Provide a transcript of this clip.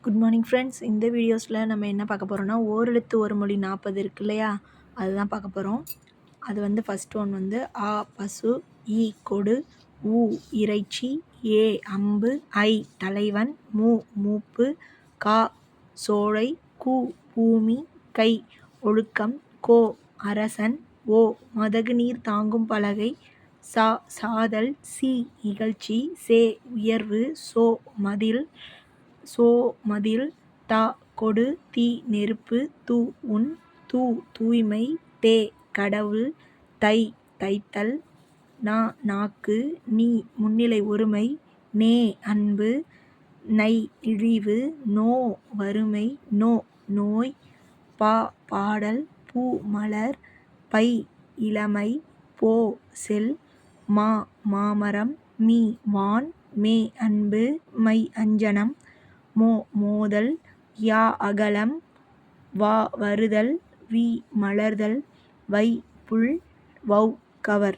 Good morning friends. இந்த வீடியோஸில் நம்ம என்ன பார்க்க போகிறோம்னா, ஓரெழுத்து ஒரு மொழி 40 இருக்கு இல்லையா, அதுதான் பார்க்க போகிறோம். அது வந்து ஃபஸ்ட் ஒன் வந்து ஆ பசு, ஈ கொடு, ஊ இறைச்சி, ஏ அம்பு, ஐ தலைவன், மூப்பு, கா சோலை, கூ பூமி, கை ஒழுக்கம், கோ அரசன், ஓ மதகு நீர் தாங்கும் பலகை, சா சாதல், சி இகழ்ச்சி, சே உயர்வு, சோ மதில், தா கொடு, தி நெருப்பு, து உன், தூ தூய்மை, தே கடவுள், தை தைத்தல், நா நாக்கு, நீ முன்னிலை ஒருமை, நே அன்பு, நை இழிவு, நோ வறுமை, நோ நோய், பா பாடல், பூ மலர், பை இளமை, போ செல், மா மாமரம், மீ வான், மே அன்பு, மை அஞ்சனம், மோ மோதல், யா அகலம், வா வருதல், வி மலர்தல், வை புல், வௌ கவர்.